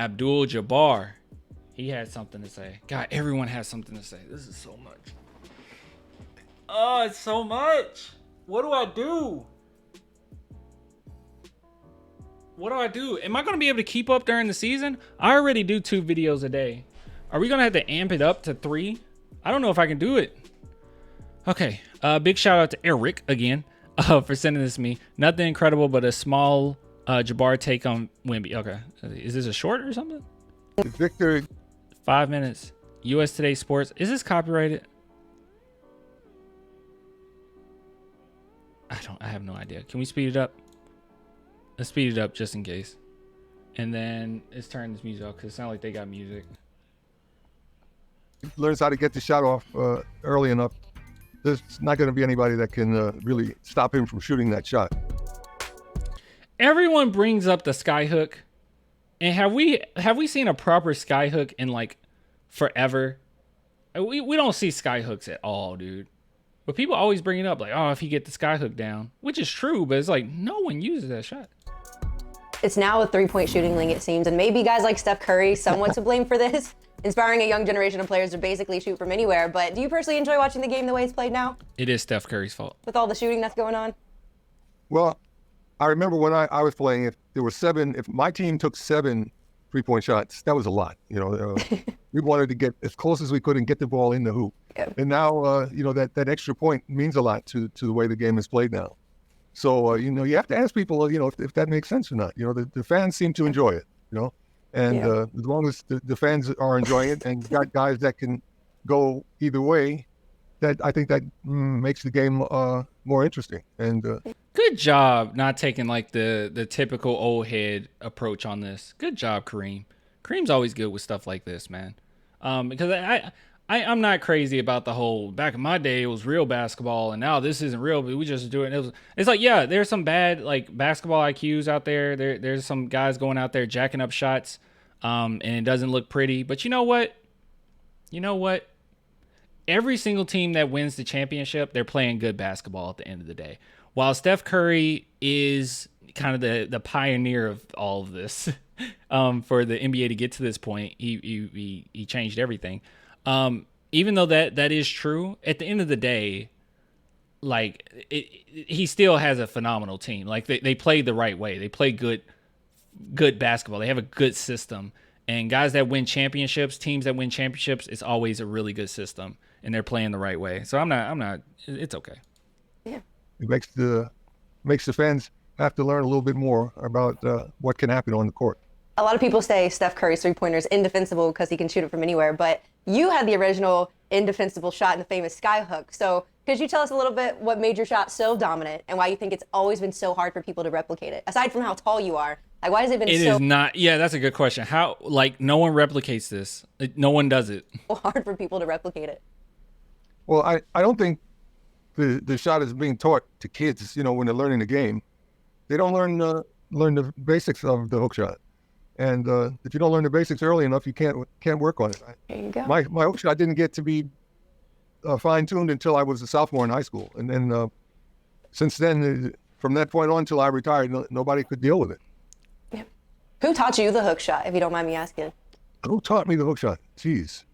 Abdul Jabbar. He had something to say. God, everyone has something to say. This is so much. Oh, it's so much. What do I do? What do I do? Am I going to be able to keep up during the season? I already do 2 videos a day. Are we going to have to amp it up to 3? I don't know if I can do it. Okay. Big shout out to Eric again for sending this to me. Nothing incredible, but a small Jabbar take on Wemby. Okay. Is this a short or something? Victor. 5 minutes. US Today Sports. Is this copyrighted? I have no idea. Can we speed it up? Let's speed it up just in case. And then let's turn this music off because it's not like they got music. Learns how to get the shot off early enough. There's not going to be anybody that can really stop him from shooting that shot. Everyone brings up the skyhook. And have we seen a proper skyhook in like forever? We don't see skyhooks at all, dude. But people always bring it up like, oh, if he get the skyhook down, which is true, but it's like no one uses that shot. It's now a 3-point shooting league, it seems, and maybe guys like Steph Curry somewhat to blame for this, inspiring a young generation of players to basically shoot from anywhere. But do you personally enjoy watching the game the way it's played now? It is Steph Curry's fault. With all the shooting that's going on? Well, I remember when I was playing, if there were 7, if my team took 7 3-point shots, that was a lot. You know, we wanted to get as close as we could and get the ball in the hoop. Yeah. And now, you know, that extra point means a lot to the way the game is played now. So, you know, you have to ask people, you know, if that makes sense or not. You know, the fans seem to enjoy it, you know, and as long as the fans are enjoying it and got guys that can go either way, that I think that makes the game more interesting. And good job not taking like the typical old head approach on this. Good job, Kareem. Kareem's always good with stuff like this, man. Because I'm not crazy about the whole back in my day it was real basketball and now this isn't real, but we just do it. It's like, yeah, there's some bad like basketball IQs out there. There's some guys going out there jacking up shots, and it doesn't look pretty. But you know what? Every single team that wins the championship, they're playing good basketball at the end of the day. While Steph Curry is kind of the pioneer of all of this, for the NBA to get to this point, he changed everything. Even though that is true, at the end of the day, like he still has a phenomenal team. Like they play the right way. They play good basketball. They have a good system. And guys that win championships, teams that win championships, it's always a really good system, and they're playing the right way. So I'm not. It's okay. Yeah. It makes the fans have to learn a little bit more about what can happen on the court. A lot of people say Steph Curry's 3-pointer is indefensible because he can shoot it from anywhere, but you had the original indefensible shot in the famous skyhook. So could you tell us a little bit what made your shot so dominant and why you think it's always been so hard for people to replicate it? Aside from how tall you are, like why has it been It is not. Yeah, that's a good question. How, like, no one replicates this. No one does it. hard for people to replicate it? Well, I don't think the shot is being taught to kids, you know, when they're learning the game. They don't learn the basics of the hook shot. And if you don't learn the basics early enough, you can't work on it. There you go. My hook shot didn't get to be fine-tuned until I was a sophomore in high school. And then since then, from that point on until I retired, nobody could deal with it. Yeah. Who taught you the hook shot, if you don't mind me asking? Who taught me the hook shot? Jeez.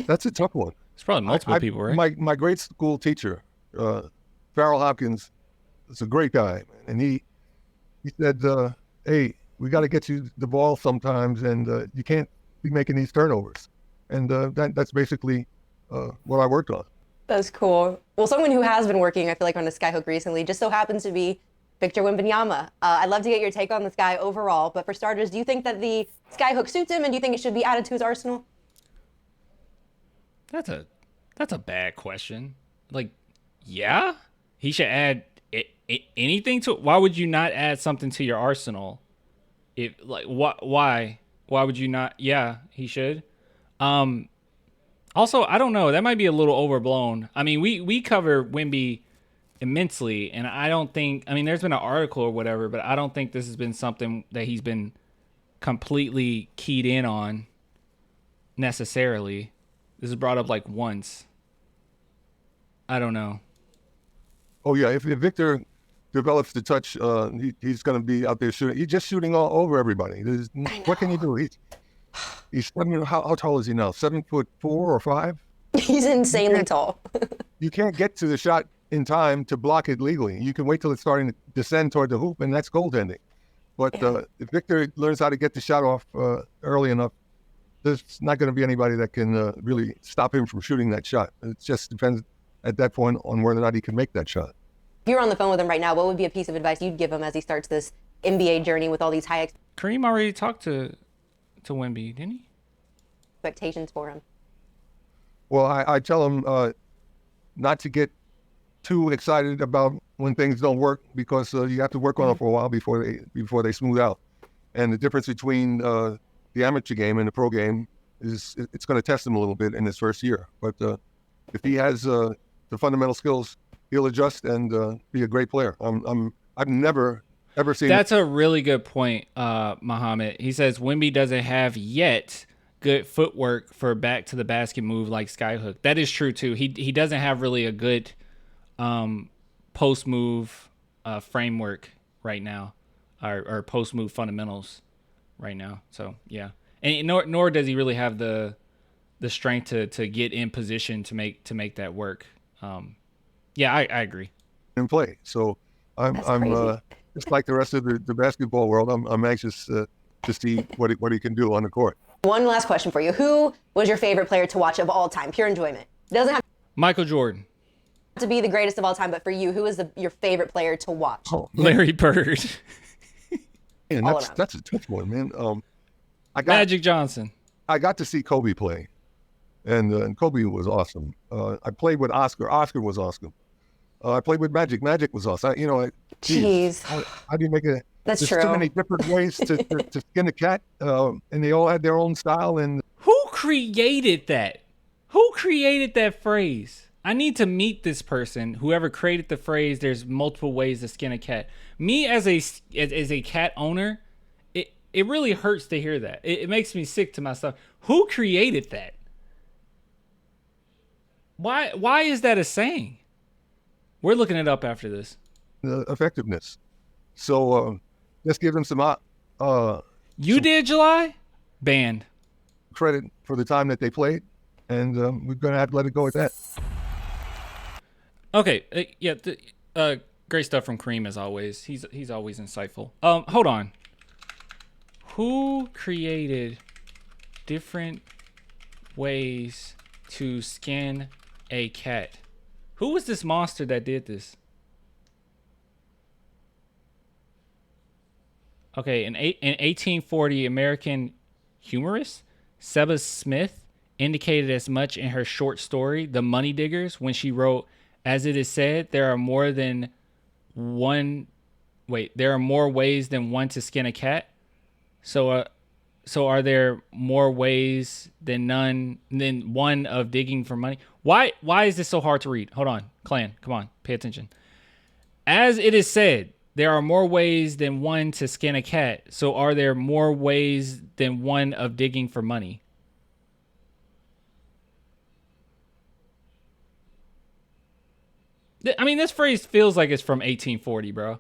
That's a tough one. It's probably multiple people, right? My grade school teacher, Farrell Hopkins, is a great guy. And he said, hey, we got to get you the ball sometimes, and you can't be making these turnovers. And that's basically what I worked on. That's cool. Well, someone who has been working, I feel like, on the skyhook recently just so happens to be Victor Wembanyama. I'd love to get your take on this guy overall, but for starters, do you think that the skyhook suits him, and do you think it should be added to his arsenal? That's a bad question. Like, yeah, he should add anything to it. Why would you not add something to your arsenal? Why would you not? Yeah, he should. Also, I don't know. That might be a little overblown. I mean, we cover Wemby immensely, and I don't think. I mean, there's been an article or whatever, but I don't think this has been something that he's been completely keyed in on necessarily. This is brought up like once. I don't know. Oh yeah, if Victor develops the touch, he's going to be out there shooting. He's just shooting all over everybody. What can you do? He's I mean, how tall is he now? 7'4" or 5? He's insanely tall. You can't get to the shot in time to block it legally. You can wait till it's starting to descend toward the hoop, and that's goaltending. But if Victor learns how to get the shot off early enough, there's not going to be anybody that can really stop him from shooting that shot. It just depends at that point on whether or not he can make that shot. If you're on the phone with him right now, what would be a piece of advice you'd give him as he starts this NBA journey with all these high Kareem already talked to Wemby, didn't he? expectations for him? Well, I tell him not to get too excited about when things don't work, because you have to work on them for a while before they smooth out. And the difference between the amateur game and the pro game is it's going to test him a little bit in his first year. But if he has the fundamental skills, he'll adjust and be a great player. I've never ever seen. That's a really good point, Muhammad. He says Wemby doesn't have yet good footwork for back to the basket move like Skyhook. That is true too. He doesn't have really a good post move framework right now, or post move fundamentals right now. So yeah, and nor does he really have the strength to get in position to make that work. Yeah, I agree. And play. So I'm just like the rest of the basketball world. I'm anxious to see what he can do on the court. One last question for you. Who was your favorite player to watch of all time? Pure enjoyment. Doesn't have Michael Jordan. to be the greatest of all time, but for you, who is your favorite player to watch? Oh, Larry Bird. man, that's a tough one, man. Magic Johnson. I got to see Kobe play, and Kobe was awesome. I played with Oscar. Oscar was awesome. I played with Magic. Magic was awesome. Jeez. How do you make it? That's There's true. too many different ways to skin a cat, and they all had their own style. And Who created that? Who created that phrase? I need to meet this person. Whoever created the phrase, there's multiple ways to skin a cat. Me as a cat owner, it really hurts to hear that. It makes me sick to my stomach. Who created that? Why is that a saying? We're looking it up after this. effectiveness. So let's give them some did July? Banned. credit for the time that they played, and we're going to have to let it go at that. Okay, great stuff from Kareem as always. He's always insightful. Hold on. Who created different ways to skin a cat? Who was this monster that did this? Okay, in 1840, American humorist Seba Smith indicated as much in her short story, The Money Diggers, when she wrote, "As it is said, there are more ways than one to skin a cat. So are there more ways than one of digging for money?" Why is this so hard to read? Hold on, Clan, come on, pay attention. As it is said, there are more ways than one to skin a cat. So are there more ways than one of digging for money? I mean, this phrase feels like it's from 1840, bro.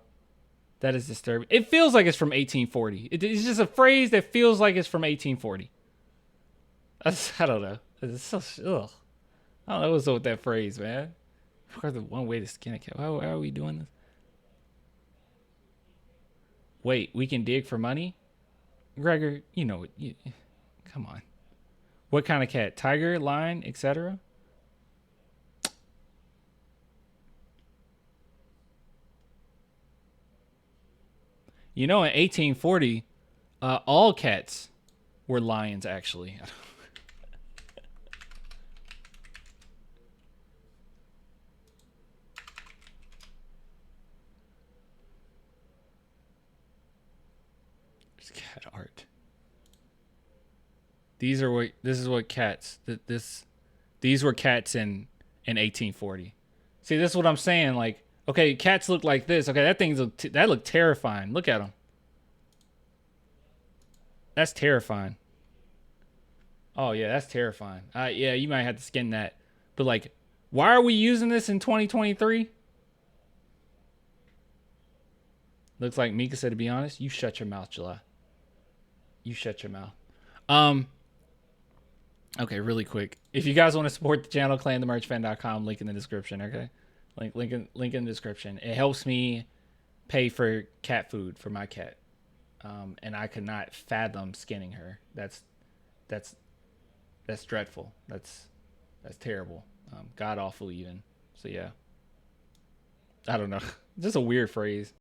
That is disturbing. It feels like it's from 1840. It's just a phrase that feels like it's from 1840. I don't know. It's so, ugh. I don't know what's up with that phrase, man. The one way to skin a cat. Why are we doing this? Wait, we can dig for money? Gregor, you know it. Come on. What kind of cat? Tiger, lion, etc.? You know, in 1840, all cats were lions, actually. It's cat art. This is what cats. These were cats in 1840. See, this is what I'm saying. Like, okay, cats look like this. Okay, that look terrifying. Look at them. That's terrifying. Oh yeah, that's terrifying. Yeah, you might have to skin that. But like, why are we using this in 2023? Looks like Mika said, to be honest, you shut your mouth, July. You shut your mouth. Okay, really quick. If you guys want to support the channel, clanthemerchfan.com, link in the description, okay? Link in the description. It helps me pay for cat food for my cat. And I could not fathom skinning her. That's dreadful. That's terrible. God awful even. So yeah. I don't know. Just a weird phrase.